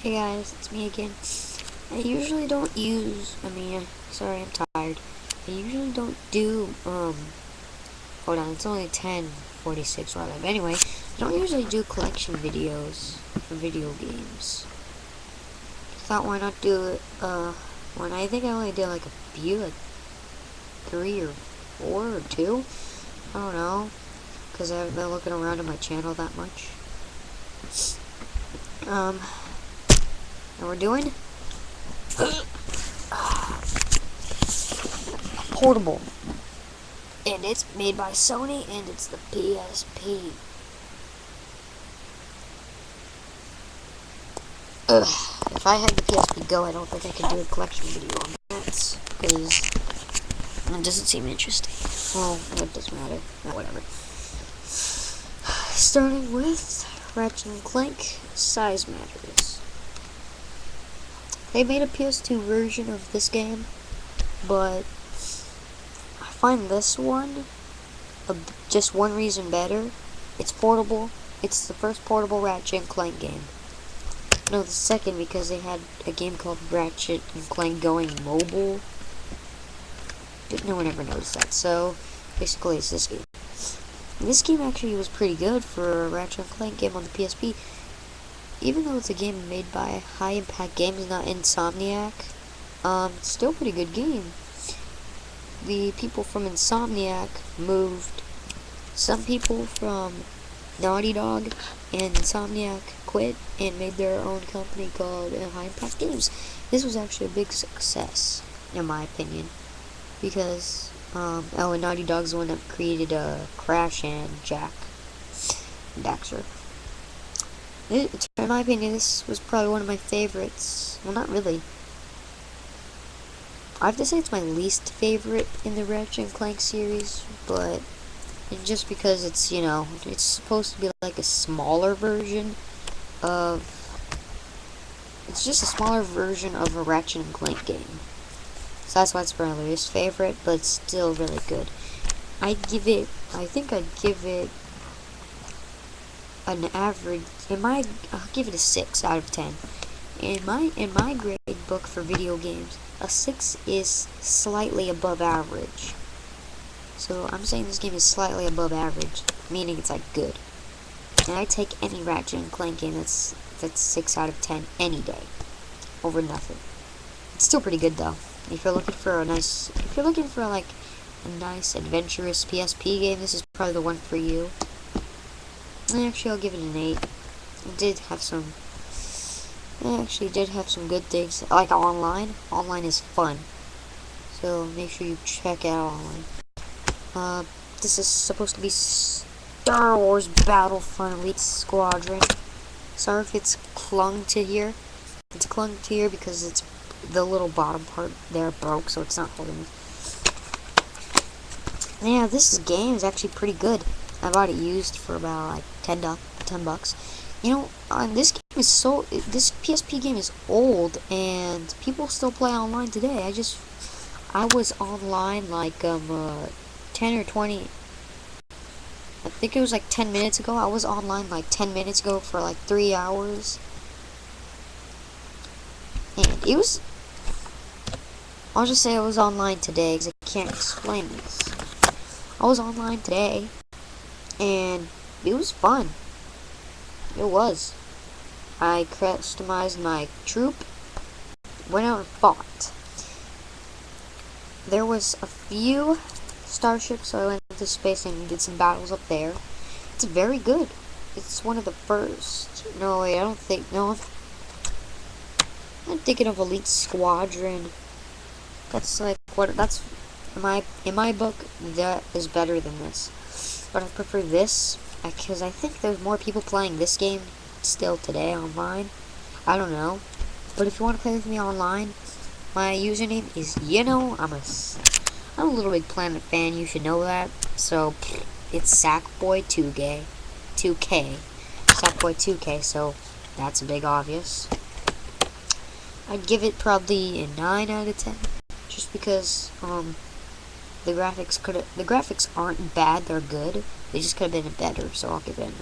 Hey guys, it's me again. I usually don't use, sorry, I'm tired. I usually don't do, hold on, it's only 10:46 right now. But anyway, I don't usually do collection videos for video games. Thought why not do it, when I think I only did like a few, like 3 or 4 or 2. I don't know, because I haven't been looking around at my channel that much. And we're doing portable, and it's made by Sony, and it's the PSP. If I had the PSP Go, I don't think I could do a collection video on that, because it doesn't seem interesting. Well, it doesn't matter. Whatever. Starting with Ratchet & Clank, Size Matters. They made a PS2 version of this game, but I find this one just one reason better. It's portable. It's the first portable Ratchet & Clank game. No, the second, because they had a game called Ratchet & Clank going mobile. But no one ever noticed that, so basically it's this game. And this game actually was pretty good for a Ratchet & Clank game on the PSP. Even though it's a game made by High Impact Games, not Insomniac, it's still a pretty good game. The people from Insomniac moved. Some people from Naughty Dog and Insomniac quit and made their own company called High Impact Games. This was actually a big success, in my opinion, because and Naughty Dog's the one that created Crash and Jak and Daxter. In my opinion, this was probably one of my favorites. Well, not really. I have to say it's my least favorite in the Ratchet & Clank series, but just because it's, it's supposed to be like a smaller version of... It's just a smaller version of a Ratchet & Clank game. So that's why it's my least favorite, but it's still really good. I think I'd give it an average, I'll give it a 6 out of 10. In my grade book for video games, a 6 is slightly above average. So I'm saying this game is slightly above average, meaning it's like good. And I take any Ratchet & Clank game that's 6 out of 10 any day, over nothing. It's still pretty good though. If you're looking for like a nice adventurous PSP game, this is probably the one for you. Actually, I'll give it an 8. It actually did have some good things, like online. Online is fun, so make sure you check it out online. This is supposed to be Star Wars Battlefront Elite Squadron. Sorry if it's clung to here. It's clung to here because it's the little bottom part there broke, so it's not holding it. Yeah, this game is actually pretty good. I bought it used for about like $10. This game is this PSP game is old, and people still play online today. I was online like 10 or 20. I think it was like 10 minutes ago. I was online like 10 minutes ago for like 3 hours, and it was. I'll just say I was online today because I can't explain this. I was online today, and it was fun. It was. I customized my troop, went out and fought. There was a few starships, so I went into space and did some battles up there. It's very good. It's one of the first. No, wait, I don't think. No, I'm thinking of Elite Squadron. That's like what. That's in my book. That is better than this. But I prefer this because I think there's more people playing this game still today online. I don't know, but if you want to play with me online, my username is I'm a Little Big Planet fan. You should know that. So it's Sackboy2K, Sackboy2K. So that's a big obvious. I'd give it probably a 9 out of 10, just because the graphics aren't bad, they're good. They just could have been better, so I'll give it a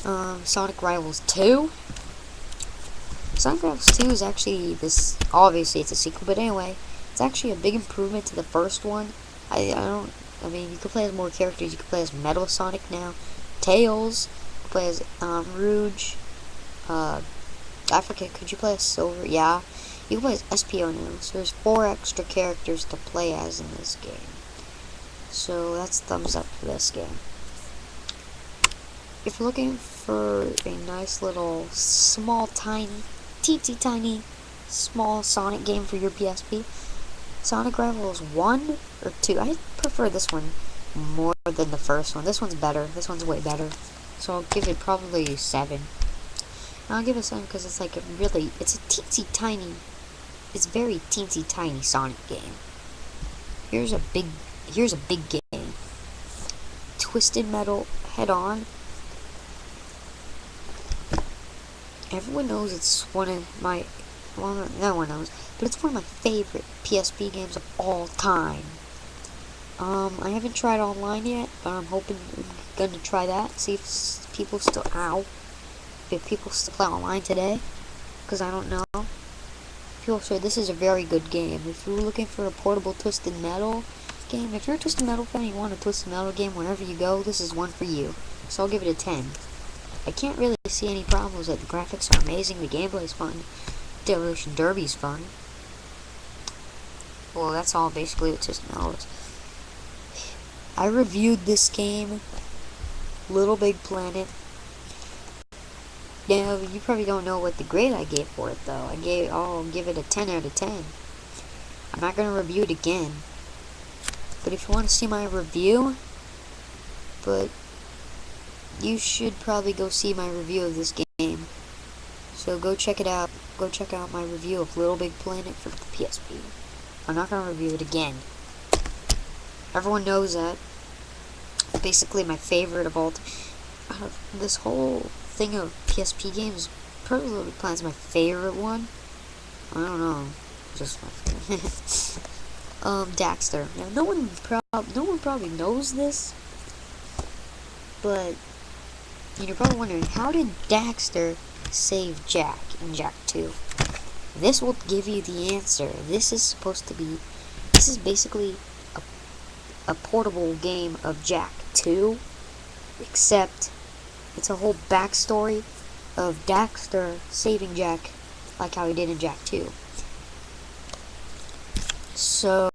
9. Sonic Rivals 2. Sonic Rebels 2 is actually this. Obviously, it's a sequel, but anyway, it's actually a big improvement to the first one. I mean, you can play as more characters. You can play as Metal Sonic now, Tails. You can play as Rouge. I forget. Could you play as Silver? Yeah. You can play as SPO now. So there's 4 extra characters to play as in this game. So that's thumbs up for this game. If you're looking for a nice little small, tiny, teensy tiny, small Sonic game for your PSP, Sonic Rebels 1 or 2. I prefer this one more than the first one. This one's better. This one's way better. So I'll give it probably 7. And I'll give it 7 because it's like it's a teensy tiny, it's very teensy tiny Sonic game. Here's a big game. Twisted Metal Head On. Everyone knows it's one of my, well, no one knows, but it's one of my favorite PSP games of all time. I haven't tried online yet, but I'm gonna try that, see if people still play online today, because I don't know. People say this is a very good game. If you're looking for a portable Twisted Metal game, if you're a Twisted Metal fan and you want a Twisted Metal game wherever you go, this is one for you. So I'll give it a 10. I can't really see any problems with it. The graphics are amazing, the gameplay is fun, Demolition Derby's fun. Well, that's all basically what Twisted Metal is. I reviewed this game, Little Big Planet. Yeah, you probably don't know what the grade I gave for it though. I'll give it a 10 out of 10. I'm not gonna review it again. But if you want to see my review, you should probably go see my review of this game. So go check it out. Go check out my review of Little Big Planet for the PSP. I'm not gonna review it again. Everyone knows that. It's basically my favorite of all time. This whole thing of PSP games, probably Little Big Planet's my favorite one. I don't know. Just my favorite. Daxter. Now, no one probably knows this, but you're probably wondering, how did Daxter save Jack in Jak 2? This will give you the answer. This is basically a portable game of Jak 2, except it's a whole backstory of Daxter saving Jack like how he did in Jak 2. So,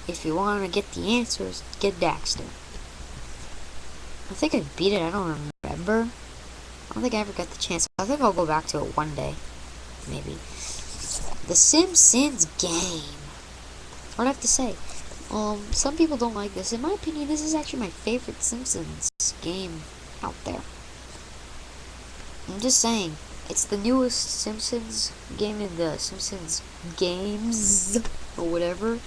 if you want to get the answers, get Daxter. I think I beat it, I don't remember. I don't think I ever got the chance. I think I'll go back to it one day. Maybe. The Simpsons game. What do I have to say? Some people don't like this. In my opinion, this is actually my favorite Simpsons game out there. I'm just saying, it's the newest Simpsons game in the Simpsons games, or whatever.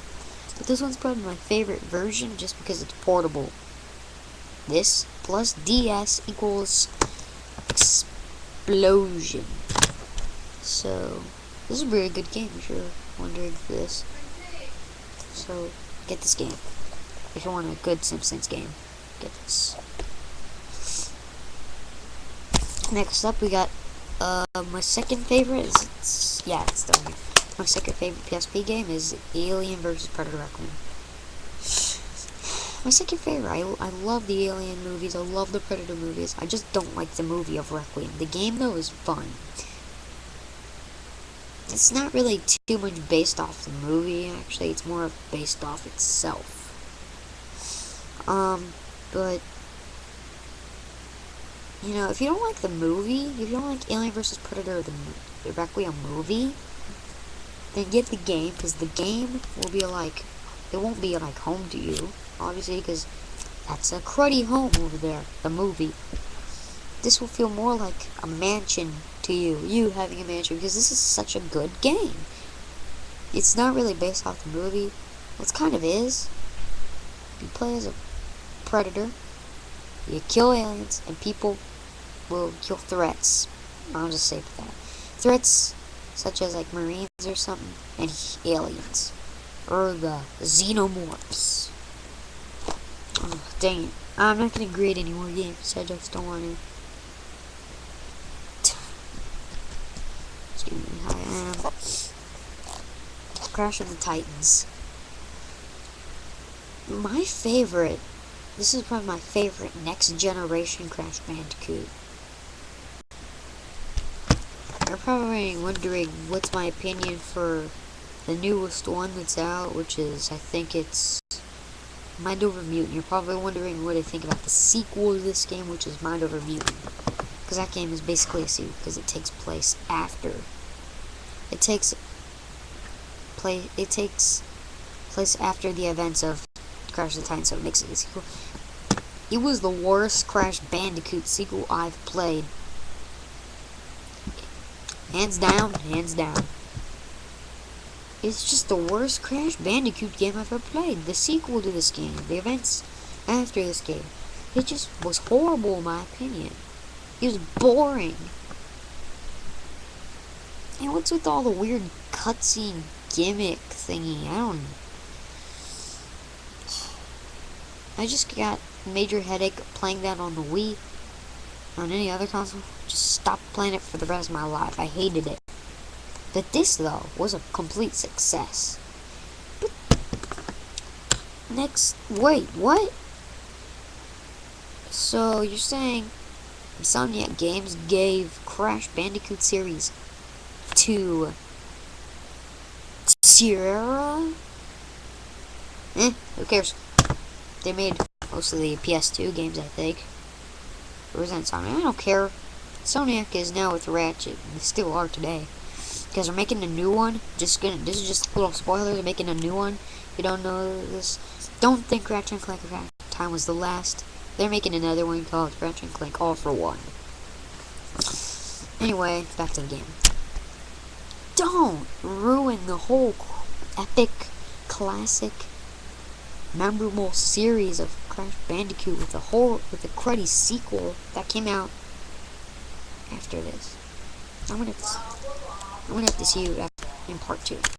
But this one's probably my favorite version just because it's portable. This plus DS equals explosion. So, this is a really good game if you're wondering for this. So, get this game. If you want a good Simpsons game, get this. Next up, we got my second favorite is it's still here. My second favorite PSP game is Alien vs Predator Requiem. My second favorite. I love the Alien movies. I love the Predator movies. I just don't like the movie of Requiem. The game though is fun. It's not really too much based off the movie. Actually, it's more based off itself. But you know, if you don't like the movie, if you don't like Alien vs Predator, the Requiem movie, then get the game, because the game will be like, it won't be like home to you, obviously, because that's a cruddy home over there, the movie. This will feel more like a mansion to you having a mansion, because this is such a good game. It's not really based off the movie. Well, it kind of is. You play as a predator, you kill aliens, and people will kill threats. I'll just say that. Threats such as like Marines or something, and aliens. Or the Xenomorphs. Oh, dang it. I'm not gonna grade any more games, I just don't want to. Crash of the Titans. My favorite. This is probably my favorite next generation Crash Bandicoot. You're probably wondering what's my opinion for the newest one that's out, which is, I think it's Mind Over Mutant. You're probably wondering what I think about the sequel to this game, which is Mind Over Mutant. Because that game is basically a sequel, because it takes place after. It takes place after the events of Crash of the Titans, so it makes it a sequel. It was the worst Crash Bandicoot sequel I've played. Hands down, hands down. It's just the worst Crash Bandicoot game I've ever played. The sequel to this game, the events after this game, it just was horrible in my opinion. It was boring. And what's with all the weird cutscene gimmick thingy? I just got a major headache playing that on the Wii. On any other console, just stop playing it for the rest of my life. I hated it. But this, though, was a complete success. But next, wait, what? So, you're saying Insomniac Games gave Crash Bandicoot series to Sierra? Who cares? They made most of the PS2 games, I think. Or was that Insomniac? I don't care. Insomniac is now with Ratchet, and they still are today. Because they're making a new one. This is just a little spoiler. They're making a new one. If you don't know this, don't think Ratchet and Clank Time was the last. They're making another one called Ratchet and Clank All for One. Anyway, back to the game. Don't ruin the whole epic, classic, memorable series of Crash Bandicoot with a cruddy sequel that came out after this. I'm gonna have to see you in part 2.